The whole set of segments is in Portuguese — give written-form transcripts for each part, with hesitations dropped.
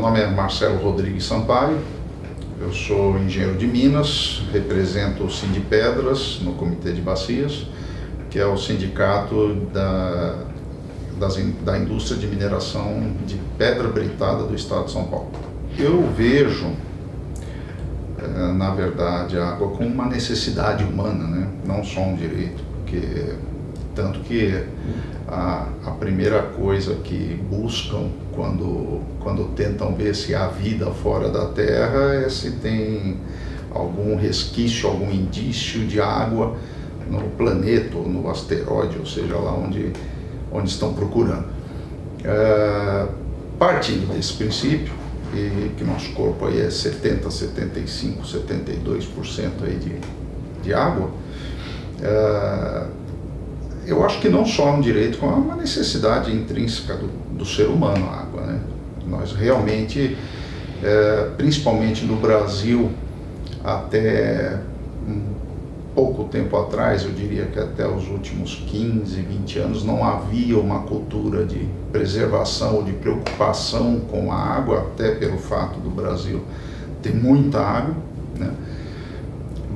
nome é Marcelo Rodrigues Sampaio, eu sou engenheiro de Minas, represento o Sindipedras no Comitê de Bacias, que é o sindicato da indústria de mineração de pedra britada do estado de São Paulo. Eu vejo, na verdade, a água como uma necessidade humana, né? Não só um direito, porque tanto que a primeira coisa que buscam quando tentam ver se há vida fora da Terra é se tem algum resquício, algum indício de água no planeta ou no asteroide, ou seja, lá onde estão procurando. Partindo desse princípio, que nosso corpo aí é 70, 75, 72% aí de água, eu acho que não só um direito, como uma necessidade intrínseca do ser humano, a água, né? Nós realmente, principalmente no Brasil, até pouco tempo atrás, eu diria que até os últimos 15, 20 anos, não havia uma cultura de preservação ou de preocupação com a água, até pelo fato do Brasil ter muita água, né?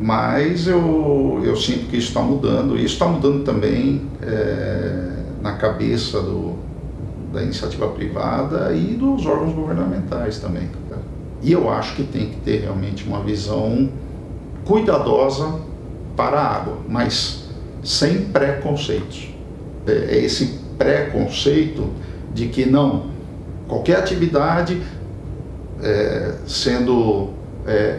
Mas eu sinto que isso está mudando, e isso está mudando também na cabeça da iniciativa privada e dos órgãos governamentais também. Tá? E eu acho que tem que ter realmente uma visão cuidadosa para a água, mas sem preconceitos. É esse preconceito de que não, qualquer atividade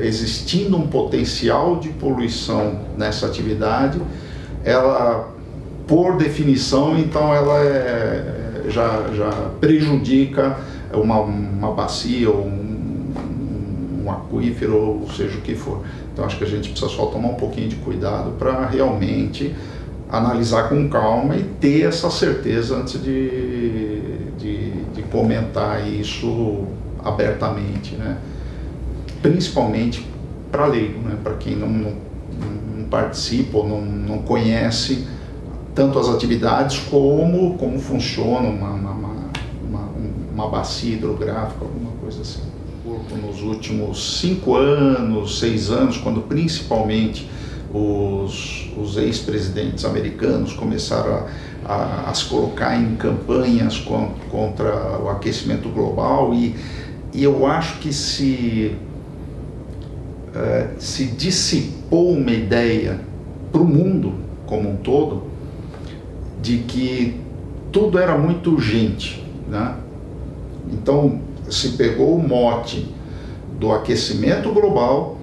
existindo um potencial de poluição nessa atividade, ela, por definição, então ela já prejudica uma bacia ou um aquífero, ou seja o que for. Então acho que a gente precisa só tomar um pouquinho de cuidado para realmente analisar com calma e ter essa certeza antes de comentar isso abertamente, né? Principalmente para leigo, né? Para quem não participa ou não conhece tanto as atividades como funciona uma bacia hidrográfica, alguma coisa assim. Nos últimos 5 anos, 6 anos, quando principalmente os ex-presidentes americanos começaram a se colocar em campanhas contra o aquecimento global, e eu acho que se dissipou uma ideia para o mundo como um todo de que tudo era muito urgente, né? Então se pegou o mote do aquecimento global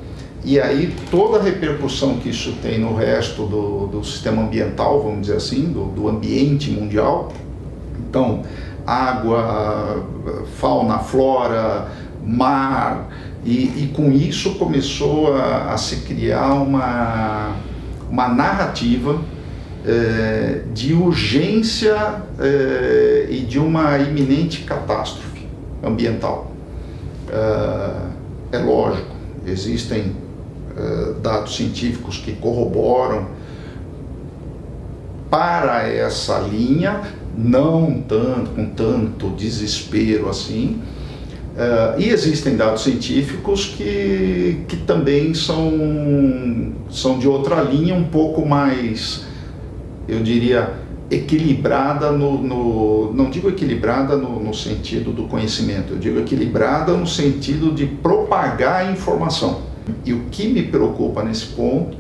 e aí toda a repercussão que isso tem no resto do sistema ambiental, vamos dizer assim, do ambiente mundial. Então, água, fauna, flora, mar, e com isso começou a se criar uma narrativa de urgência e de uma iminente catástrofe ambiental. É lógico, existem dados científicos que corroboram para essa linha, não com tanto desespero assim, e existem dados científicos que também são de outra linha, um pouco mais, eu diria, equilibrada não digo equilibrada no sentido do conhecimento, eu digo equilibrada no sentido de propagar a informação. E o que me preocupa nesse ponto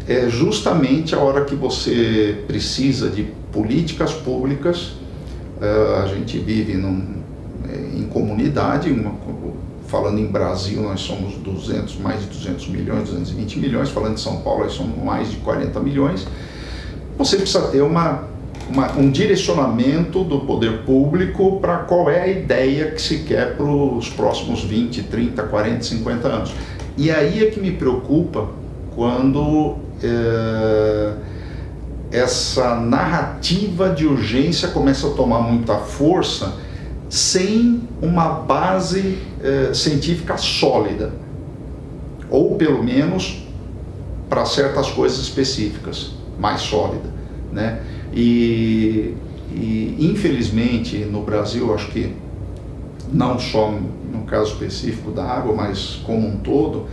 é justamente a hora que você precisa de políticas públicas. A gente vive em comunidade, falando em Brasil nós somos mais de 200 milhões, 220 milhões, falando de São Paulo nós somos mais de 40 milhões. Você precisa ter um direcionamento do poder público para qual é a ideia que se quer para os próximos 20, 30, 40, 50 anos. E aí é que me preocupa quando essa narrativa de urgência começa a tomar muita força sem uma base científica sólida, ou pelo menos para certas coisas específicas, mais sólida, né? E infelizmente no Brasil, acho que não só no caso específico da água, mas como um todo,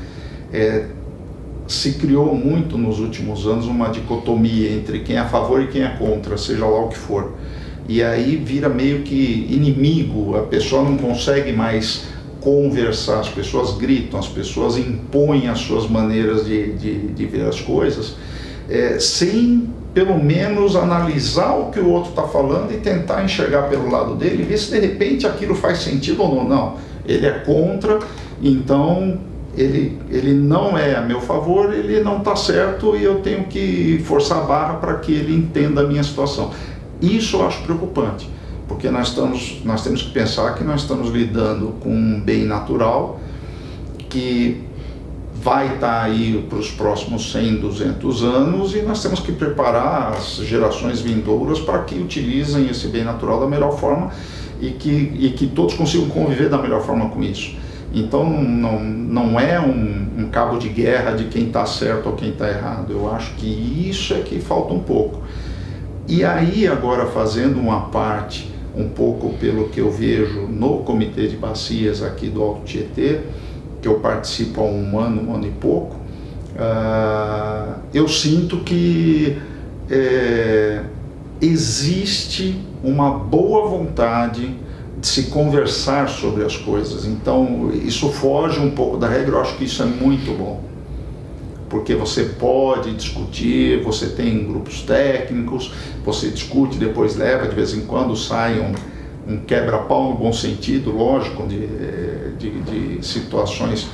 se criou muito nos últimos anos uma dicotomia entre quem é a favor e quem é contra, seja lá o que for. E aí vira meio que inimigo, a pessoa não consegue mais conversar, as pessoas gritam, as pessoas impõem as suas maneiras de ver as coisas, sem pelo menos analisar o que o outro está falando e tentar enxergar pelo lado dele e ver se de repente aquilo faz sentido ou não. Não, ele é contra, então ele não é a meu favor, ele não está certo e eu tenho que forçar a barra para que ele entenda a minha situação. Isso eu acho preocupante, porque nós temos que pensar que nós estamos lidando com um bem natural que vai estar aí para os próximos 100, 200 anos e nós temos que preparar as gerações vindouras para que utilizem esse bem natural da melhor forma e que todos consigam conviver da melhor forma com isso. Então não é um cabo de guerra de quem está certo ou quem está errado. Eu acho que isso é que falta um pouco. E aí agora fazendo uma parte um pouco pelo que eu vejo no Comitê de Bacias aqui do Alto Tietê, que eu participo há um ano e pouco, eu sinto que existe uma boa vontade de se conversar sobre as coisas. Então isso foge um pouco da regra, eu acho que isso é muito bom, porque você pode discutir, você tem grupos técnicos, você discute, depois leva, de vez em quando sai um quebra-pau no bom sentido, lógico, de situações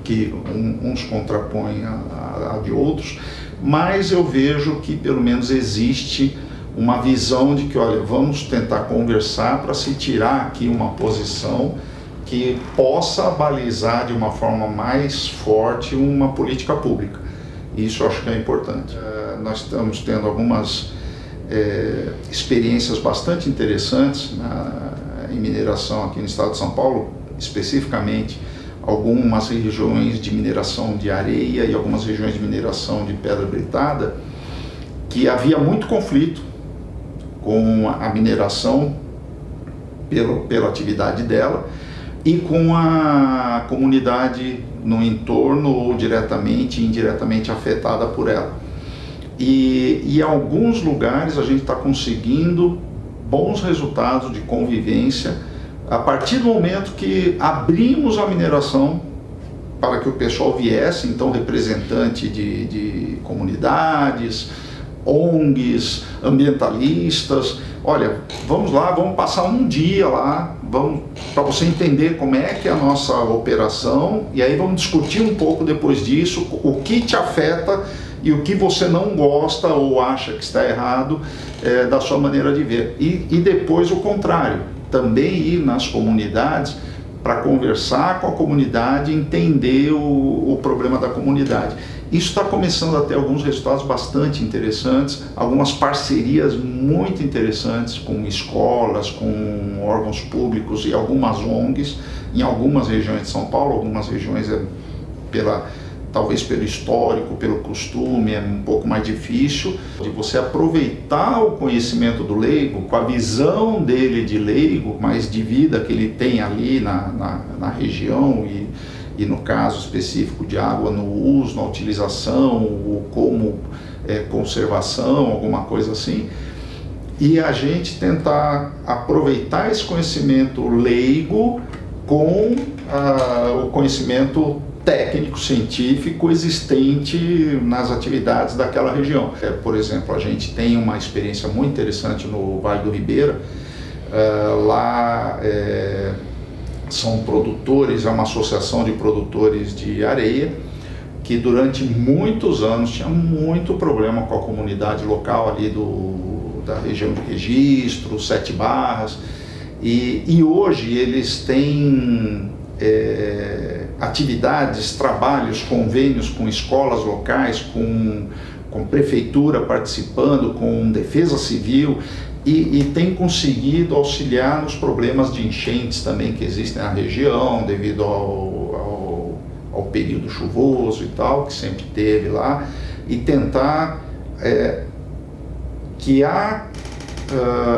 que uns contrapõem a de outros, mas eu vejo que pelo menos existe uma visão de que, olha, vamos tentar conversar para se tirar aqui uma posição que possa balizar de uma forma mais forte uma política pública. Isso eu acho que é importante. Nós estamos tendo algumas experiências bastante interessantes em mineração aqui no estado de São Paulo, especificamente algumas regiões de mineração de areia e algumas regiões de mineração de pedra britada, que havia muito conflito com a mineração pela atividade dela e com a comunidade no entorno ou diretamente e indiretamente afetada por ela. E em alguns lugares a gente está conseguindo bons resultados de convivência a partir do momento que abrimos a mineração para que o pessoal viesse, então representante de comunidades, ONGs, ambientalistas, olha, vamos lá, vamos passar um dia lá, para você entender como é que é a nossa operação, e aí vamos discutir um pouco depois disso, o que te afeta e o que você não gosta ou acha que está errado da sua maneira de ver. E depois o contrário, também ir nas comunidades para conversar com a comunidade, entender o problema da comunidade. Isso está começando a ter alguns resultados bastante interessantes, algumas parcerias muito interessantes com escolas, com órgãos públicos e algumas ONGs, em algumas regiões de São Paulo, algumas regiões talvez pelo histórico, pelo costume, é um pouco mais difícil de você aproveitar o conhecimento do leigo, com a visão dele de leigo, mas de vida que ele tem ali na região e no caso específico de água, no uso, na utilização, ou como conservação, alguma coisa assim, e a gente tentar aproveitar esse conhecimento leigo com o conhecimento técnico, científico existente nas atividades daquela região. Por exemplo, a gente tem uma experiência muito interessante no Vale do Ribeira, lá são produtores, é uma associação de produtores de areia, que durante muitos anos tinha muito problema com a comunidade local ali da região de Registro, Sete Barras, e hoje eles têm atividades, trabalhos, convênios com escolas locais, com prefeitura participando, com defesa civil, e tem conseguido auxiliar nos problemas de enchentes também que existem na região, devido ao período chuvoso e tal, que sempre teve lá, e tentar que a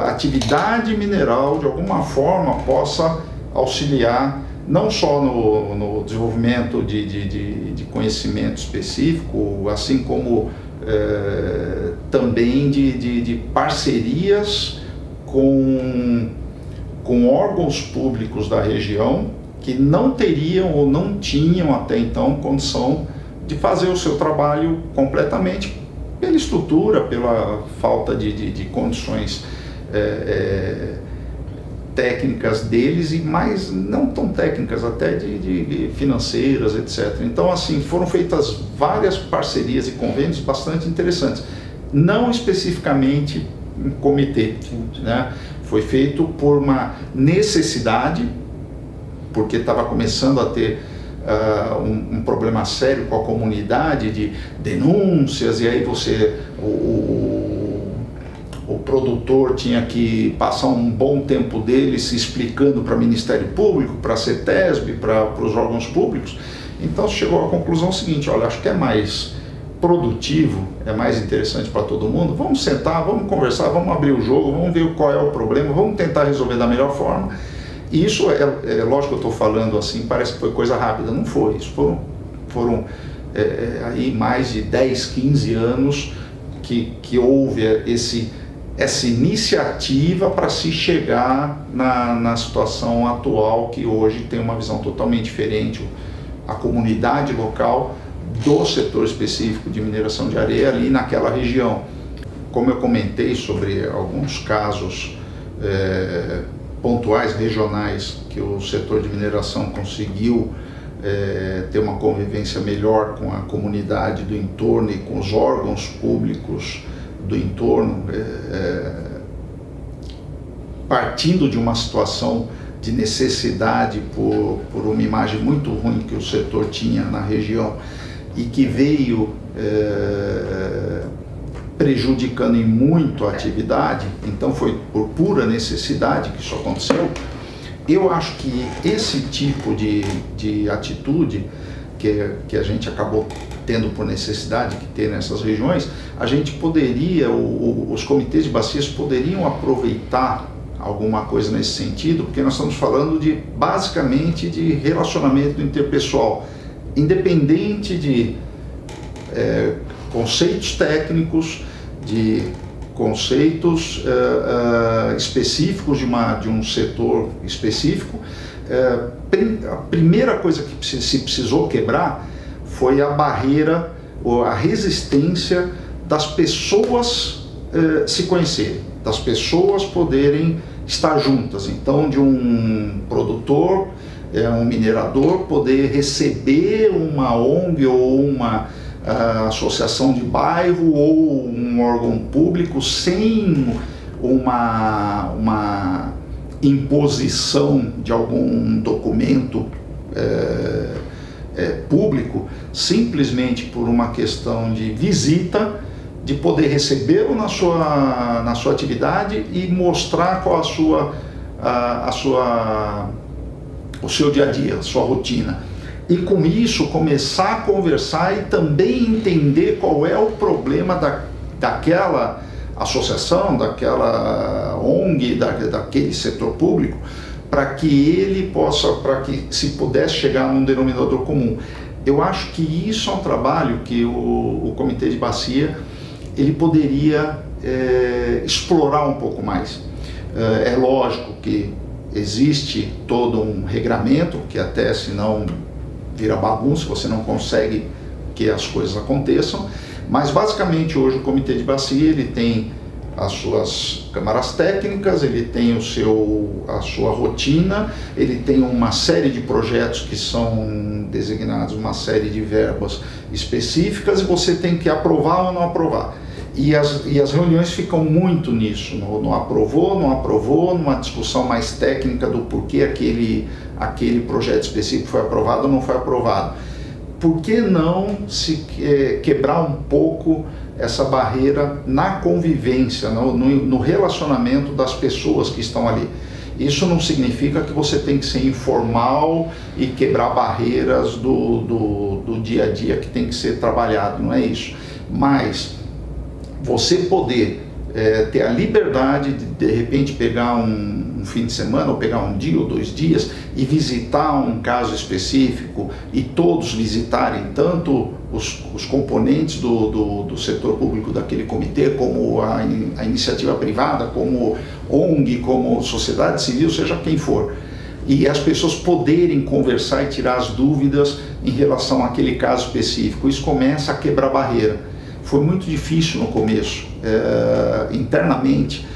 atividade mineral de alguma forma possa auxiliar não só no desenvolvimento de conhecimento específico, assim como também de parcerias com órgãos públicos da região que não teriam ou não tinham até então condição de fazer o seu trabalho completamente pela estrutura, pela falta de condições técnicas deles e mais não tão técnicas, até de financeiras, etc. Então, assim, foram feitas várias parcerias e convênios bastante interessantes, não especificamente em comitê, né? Foi feito por uma necessidade, porque estava começando a ter um problema sério com a comunidade de denúncias, e aí o produtor tinha que passar um bom tempo dele se explicando para o Ministério Público, para a CETESB, para os órgãos públicos. Então chegou à conclusão seguinte: olha, acho que é mais produtivo, é mais interessante para todo mundo, vamos sentar, vamos conversar, vamos abrir o jogo, vamos ver qual é o problema, vamos tentar resolver da melhor forma. E isso é lógico que eu estou falando assim, parece que foi coisa rápida, não foi, isso foram aí mais de 10, 15 anos que houve essa iniciativa para se chegar na situação atual, que hoje tem uma visão totalmente diferente. A comunidade local do setor específico de mineração de areia ali naquela região. Como eu comentei sobre alguns casos pontuais, regionais, que o setor de mineração conseguiu ter uma convivência melhor com a comunidade do entorno e com os órgãos públicos do entorno, partindo de uma situação de necessidade por uma imagem muito ruim que o setor tinha na região e que veio prejudicando em muito a atividade. Então foi por pura necessidade que isso aconteceu. Eu acho que esse tipo de atitude que a gente acabou tendo por necessidade que ter nessas regiões, a gente poderia, os comitês de bacias poderiam aproveitar alguma coisa nesse sentido, porque nós estamos falando basicamente de relacionamento interpessoal, independente de conceitos técnicos, de conceitos específicos de um setor específico. A primeira coisa que se precisou quebrar foi a barreira ou a resistência das pessoas se conhecerem, das pessoas poderem estar juntas. Então, de um produtor, um minerador poder receber uma ONG ou uma associação de bairro ou um órgão público sem uma imposição de algum documento público, simplesmente por uma questão de visita, de poder recebê-lo na sua atividade e mostrar qual o seu dia a dia, a sua rotina. E com isso começar a conversar e também entender qual é o problema daquela associação, daquela ONG, daquele setor público, para que se pudesse chegar num denominador comum. Eu acho que isso é um trabalho que o Comitê de Bacia ele poderia explorar um pouco mais. É lógico que existe todo um regramento, que até senão vira bagunça, você não consegue que as coisas aconteçam, mas basicamente hoje o Comitê de Bacia ele tem as suas câmaras técnicas, ele tem a sua rotina, ele tem uma série de projetos que são designados, uma série de verbas específicas, e você tem que aprovar ou não aprovar. E as reuniões ficam muito nisso, no aprovou, não aprovou, numa discussão mais técnica do porquê aquele projeto específico foi aprovado ou não foi aprovado. Por que não se quebrar um pouco essa barreira na convivência, no relacionamento das pessoas que estão ali? Isso não significa que você tem que ser informal e quebrar barreiras do dia a dia que tem que ser trabalhado, não é isso. Mas você poder ter a liberdade de repente pegar um fim de semana, ou pegar um dia ou 2 dias e visitar um caso específico e todos visitarem tanto os componentes do setor público daquele comitê, como a iniciativa privada, como ONG, como sociedade civil, seja quem for. E as pessoas poderem conversar e tirar as dúvidas em relação àquele caso específico. Isso começa a quebrar barreira. Foi muito difícil no começo, internamente,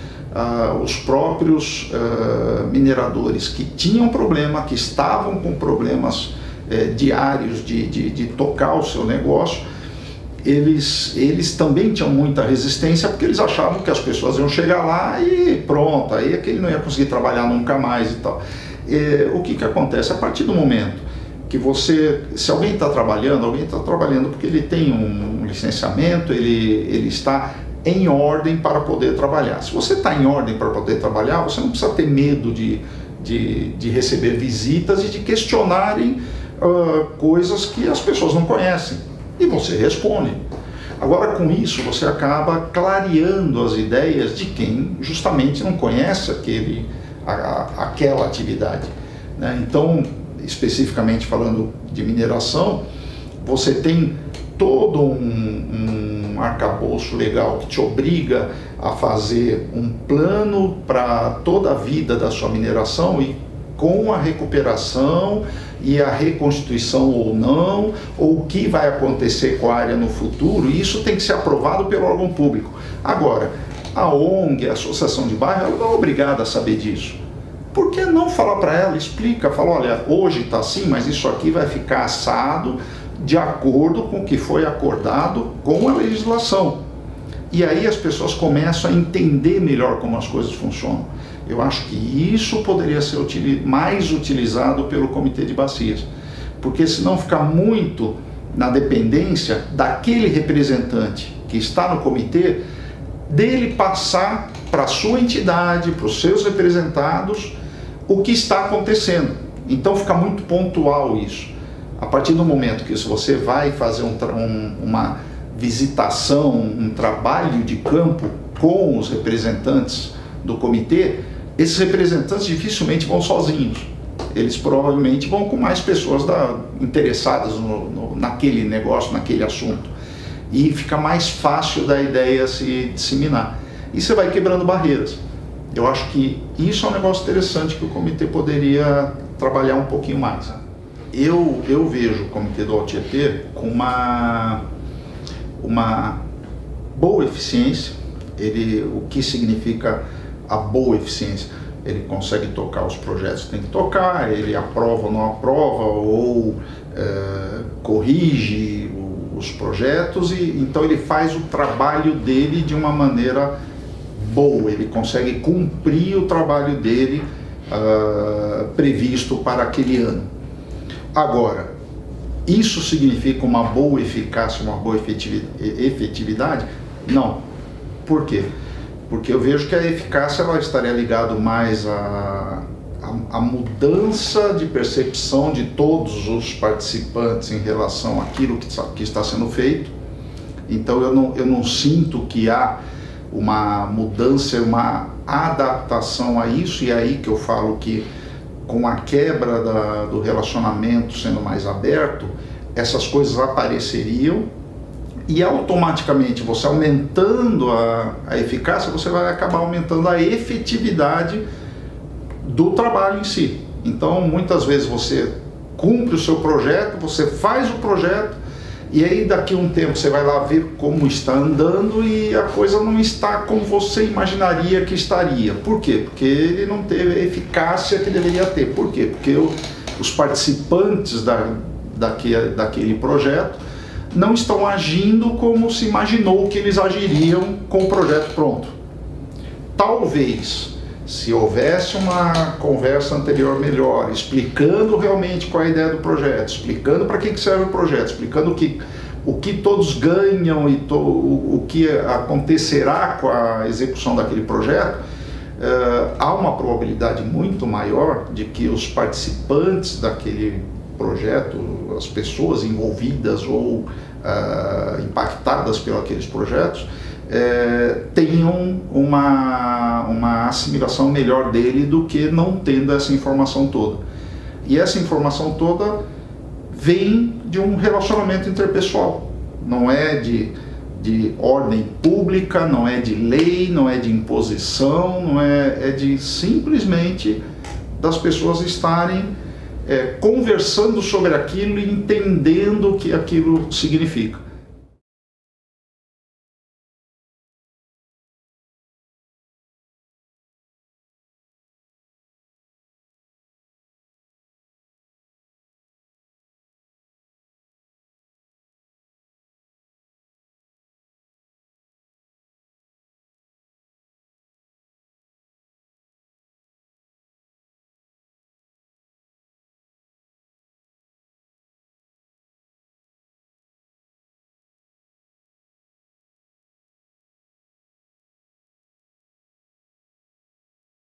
os próprios mineradores que tinham problema, que estavam com problemas diários de tocar o seu negócio, eles também tinham muita resistência, porque eles achavam que as pessoas iam chegar lá e pronto, aí é que ele não ia conseguir trabalhar nunca mais e tal. O que acontece? A partir do momento que se alguém está trabalhando porque ele tem um licenciamento, ele está em ordem para poder trabalhar. Se você está em ordem para poder trabalhar, você não precisa ter medo de receber visitas e de questionarem coisas que as pessoas não conhecem. E você responde. Agora, com isso, você acaba clareando as ideias de quem justamente não conhece aquela atividade, né? Então, especificamente falando de mineração, você tem todo um arcabouço legal que te obriga a fazer um plano para toda a vida da sua mineração, e com a recuperação e a reconstituição ou não, ou o que vai acontecer com a área no futuro. Isso tem que ser aprovado pelo órgão público. Agora, a ONG, a associação de bairro, ela não é obrigada a saber disso. Por que não falar para ela, explica, fala, olha, hoje está assim, mas isso aqui vai ficar assado de acordo com o que foi acordado com a legislação. E aí as pessoas começam a entender melhor como as coisas funcionam. Eu acho que isso poderia ser mais utilizado pelo Comitê de Bacias, porque senão fica muito na dependência daquele representante que está no comitê, dele passar para a sua entidade, para os seus representados, o que está acontecendo. Então fica muito pontual isso. A partir do momento que você vai fazer uma visitação, um trabalho de campo com os representantes do comitê, esses representantes dificilmente vão sozinhos. Eles provavelmente vão com mais pessoas interessadas naquele negócio, naquele assunto. E fica mais fácil da ideia se disseminar. E você vai quebrando barreiras. Eu acho que isso é um negócio interessante que o comitê poderia trabalhar um pouquinho mais. Eu vejo o Comitê do Alto Tietê com uma boa eficiência. O que significa a boa eficiência? Ele consegue tocar os projetos que tem que tocar, ele aprova ou não aprova, ou corrige os projetos, e então ele faz o trabalho dele de uma maneira boa, ele consegue cumprir o trabalho dele previsto para aquele ano. Agora, isso significa uma boa eficácia, uma boa efetividade? Não. Por quê? Porque eu vejo que a eficácia ela estaria ligada mais à mudança de percepção de todos os participantes em relação àquilo que está sendo feito. Então eu não sinto que há uma mudança, uma adaptação a isso, e é aí que eu falo que com a quebra do relacionamento sendo mais aberto, essas coisas apareceriam, e automaticamente você aumentando a eficácia, você vai acabar aumentando a efetividade do trabalho em si. Então muitas vezes você cumpre o seu projeto, você faz o projeto, e aí daqui a um tempo você vai lá ver como está andando e a coisa não está como você imaginaria que estaria. Por quê? Porque ele não teve a eficácia que deveria ter. Por quê? Porque os participantes daquele projeto não estão agindo como se imaginou que eles agiriam com o projeto pronto. Talvez, se houvesse uma conversa anterior melhor, explicando realmente qual é a ideia do projeto, explicando para que serve o projeto, explicando o que todos ganham e o que acontecerá com a execução daquele projeto, há uma probabilidade muito maior de que os participantes daquele projeto, as pessoas envolvidas ou impactadas por aqueles projetos, tenham uma assimilação melhor dele do que não tendo essa informação toda. E essa informação toda vem de um relacionamento interpessoal, não é de ordem pública, não é de lei, não é de imposição, não é de simplesmente das pessoas estarem conversando sobre aquilo e entendendo o que aquilo significa.